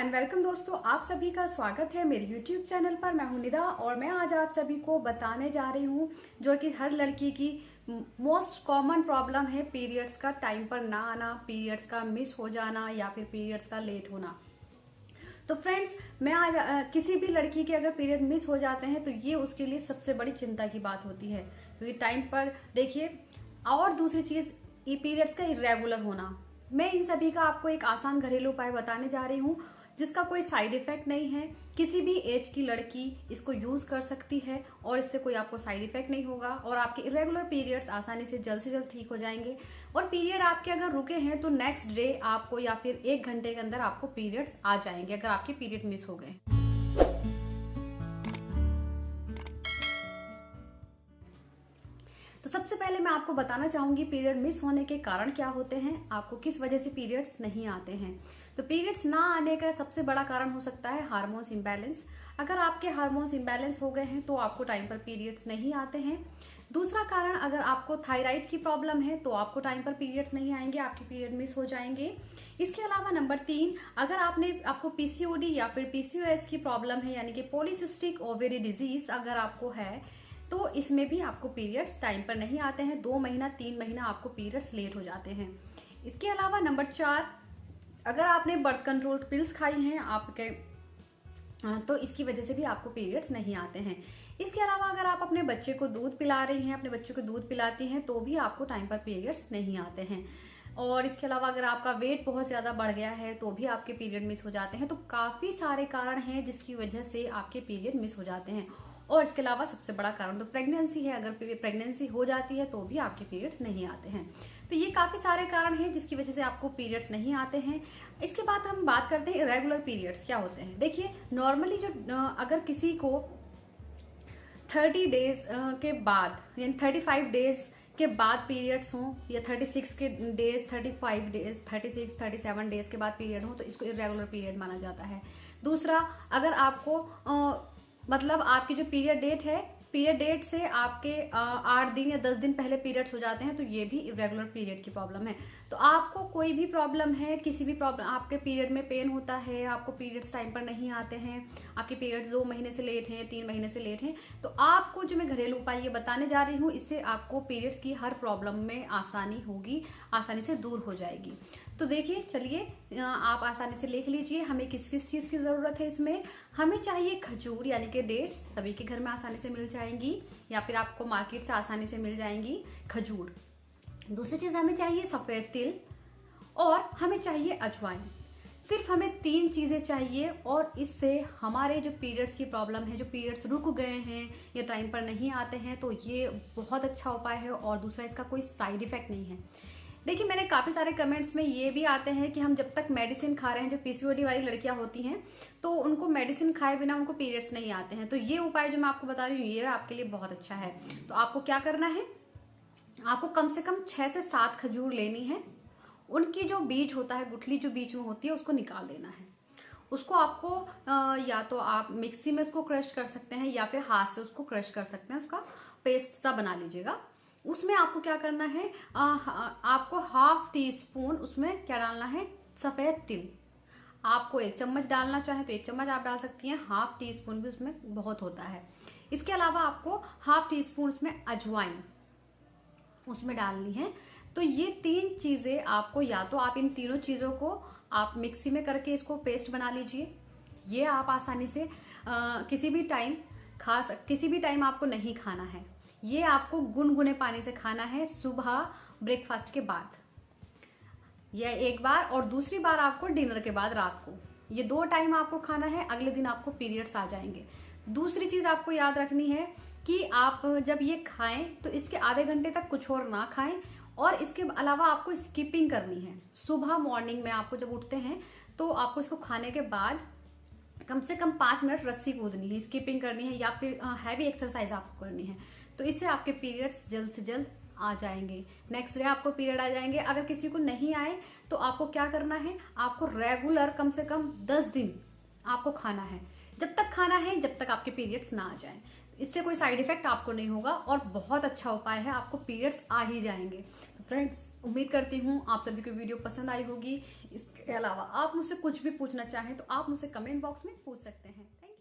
And welcome दोस्तों, आप सभी का स्वागत है मेरे YouTube चैनल पर। मैं हूं निदा और मैं आज आप सभी को बताने जा रही हूं जो कि हर लड़की की मोस्ट कॉमन प्रॉब्लम है, पीरियड्स का टाइम पर ना आना, पीरियड्स का मिस हो जाना या फिर पीरियड्स का लेट होना। तो फ्रेंड्स, मैं आज किसी भी लड़की के अगर पीरियड मिस हो जाते हैं तो ये उसके लिए सबसे बड़ी चिंता की बात होती है, क्योंकि टाइम पर देखिए। और दूसरी चीज, ये पीरियड्स का इरेगुलर होना। मैं इन सभी का आपको एक आसान घरेलू उपाय बताने जा रही हूँ जिसका कोई साइड इफेक्ट नहीं है। किसी भी एज की लड़की इसको यूज कर सकती है और इससे कोई आपको साइड इफेक्ट नहीं होगा और आपके इरेगुलर पीरियड्स आसानी से जल्द ठीक हो जाएंगे। और पीरियड आपके अगर रुके हैं तो नेक्स्ट डे आपको या फिर 1 घंटे के अंदर आपको पीरियड्स आ जाएंगे अगर आपके पीरियड मिस हो गए। तो सबसे पहले मैं आपको बताना चाहूंगी पीरियड मिस होने के कारण क्या होते हैं, आपको किस वजह से पीरियड्स नहीं आते हैं। तो पीरियड्स ना आने का सबसे बड़ा कारण हो सकता है हार्मोन्स इम्बैलेंस। अगर आपके हार्मोन्स इम्बैलेंस हो गए हैं तो आपको टाइम पर पीरियड्स नहीं आते हैं। दूसरा कारण, अगर आपको थायराइड की प्रॉब्लम है तो आपको टाइम पर पीरियड्स नहीं आएंगे, आपके पीरियड मिस हो जाएंगे। इसके अलावा नंबर 3, अगर आपको पीसीओडी या फिर पीसीओएस की प्रॉब्लम है, यानी कि पॉलीसिस्टिक ओवेरी डिजीज अगर आपको है तो इसमें भी आपको पीरियड्स टाइम पर नहीं आते हैं। 2 महीना 3 महीना आपको पीरियड्स लेट हो जाते हैं। इसके अलावा नंबर 4, अगर आपने बर्थ कंट्रोल पिल्स खाई हैं आपके तो इसकी वजह से भी आपको पीरियड्स नहीं आते हैं। इसके अलावा अगर आप अपने बच्चे को दूध पिला रही हैं, अपने बच्चे को दूध पिलाती हैं तो भी आपको टाइम पर पीरियड्स नहीं आते हैं। और इसके अलावा अगर आपका वेट बहुत ज्यादा बढ़ गया है तो भी आपके पीरियड मिस हो जाते हैं। तो काफी सारे कारण हैं जिसकी वजह से आपके पीरियड मिस हो जाते हैं। और इसके अलावा सबसे बड़ा कारण तो प्रेगनेंसी है। अगर प्रेगनेंसी हो जाती है तो भी आपके पीरियड्स नहीं आते हैं। तो ये काफी सारे कारण हैं जिसकी वजह से आपको पीरियड्स नहीं आते हैं। इसके बाद हम बात करते हैं इरेगुलर पीरियड्स क्या होते हैं। देखिए, नॉर्मली जो अगर किसी को 30 डेज के बाद यानी 35 डेज के बाद पीरियड्स हों या 36 के डेज, 35 डेज, 36, 37 डेज के बाद पीरियड हो तो इसको इरेगुलर पीरियड माना जाता है। दूसरा, अगर आपको मतलब आपकी जो पीरियड डेट है, पीरियड डेट से आपके 8 दिन या 10 दिन पहले पीरियड्स हो जाते हैं तो ये भी इरेगुलर पीरियड की प्रॉब्लम है। तो आपको कोई भी प्रॉब्लम है, किसी भी प्रॉब्लम, आपके पीरियड में पेन होता है, आपको पीरियड्स टाइम पर नहीं आते हैं, आपके पीरियड्स 2 महीने से लेट हैं, 3 महीने से लेट हैं, तो आपको जो मैं घरेलू उपाय ये बताने जा रही हूँ इससे आपको पीरियड्स की हर प्रॉब्लम में आसानी होगी, आसानी से दूर हो जाएगी। तो देखिए, चलिए आप आसानी से लिख लीजिए हमें किस किस चीज की जरूरत है। इसमें हमें चाहिए खजूर यानी कि डेट्स, सभी के घर में आसानी से मिल जाएंगी या फिर आपको मार्केट से आसानी से मिल जाएंगी खजूर। दूसरी चीज हमें चाहिए सफेद तिल और हमें चाहिए अजवाइन। सिर्फ हमें 3 चीजें चाहिए और इससे हमारे जो पीरियड्स की प्रॉब्लम है, जो पीरियड्स रुक गए हैं या टाइम पर नहीं आते हैं, तो ये बहुत अच्छा उपाय है। और दूसरा, इसका कोई साइड इफेक्ट नहीं है। देखिए, मैंने काफी सारे कमेंट्स में ये भी आते हैं कि हम जब तक मेडिसिन खा रहे हैं, जो पीसीओडी वाली लड़कियां होती हैं तो उनको मेडिसिन खाए बिना उनको पीरियड्स नहीं आते हैं। तो ये उपाय जो मैं आपको बता रही हूँ ये आपके लिए बहुत अच्छा है। तो आपको क्या करना है, आपको कम से कम 6 से 7 खजूर लेनी है। उनकी जो बीज होता है, गुठली जो बीच में होती है, उसको निकाल देना है। उसको आपको या तो आप मिक्सी में उसको क्रश कर सकते हैं या फिर हाथ से उसको क्रश कर सकते हैं, उसका पेस्ट सा बना लीजिएगा। उसमें आपको क्या करना है, आपको 1/2 टीस्पून उसमें क्या डालना है, सफेद तिल। आपको 1 चम्मच डालना चाहे तो 1 चम्मच आप डाल सकती हैं, 1/2 टीस्पून भी उसमें बहुत होता है। इसके अलावा आपको 1/2 टीस्पून उसमें अजवाइन उसमें डालनी है। तो ये 3 चीजें आपको, या तो आप इन तीनों चीजों को आप मिक्सी में करके इसको पेस्ट बना लीजिए। ये आप आसानी से किसी भी टाइम आपको नहीं खाना है। ये आपको गुनगुने पानी से खाना है सुबह ब्रेकफास्ट के बाद, या एक बार, और दूसरी बार आपको डिनर के बाद रात को। ये 2 टाइम आपको खाना है। अगले दिन आपको पीरियड्स आ जाएंगे। दूसरी चीज आपको याद रखनी है कि आप जब ये खाएं तो इसके आधे घंटे तक कुछ और ना खाएं। और इसके अलावा आपको स्किपिंग करनी है। सुबह मॉर्निंग में आपको जब उठते हैं तो आपको इसको खाने के बाद कम से कम 5 मिनट रस्सी कूदनी है, स्किपिंग करनी है या फिर हैवी एक्सरसाइज आपको करनी है। तो इससे आपके पीरियड्स जल्द से जल्द आ जाएंगे। नेक्स्ट डे आपको पीरियड आ जाएंगे। अगर किसी को नहीं आए तो आपको क्या करना है, आपको रेगुलर कम से कम 10 दिन आपको खाना है। जब तक खाना है जब तक आपके पीरियड्स ना आ जाए। इससे कोई साइड इफेक्ट आपको नहीं होगा और बहुत अच्छा उपाय है, आपको पीरियड्स आ ही जाएंगे। तो फ्रेंड्स, उम्मीद करती हूँ आप सभी को वीडियो पसंद आई होगी। इसके अलावा आप मुझसे कुछ भी पूछना चाहें तो आप मुझसे कमेंट बॉक्स में पूछ सकते हैं। थैंक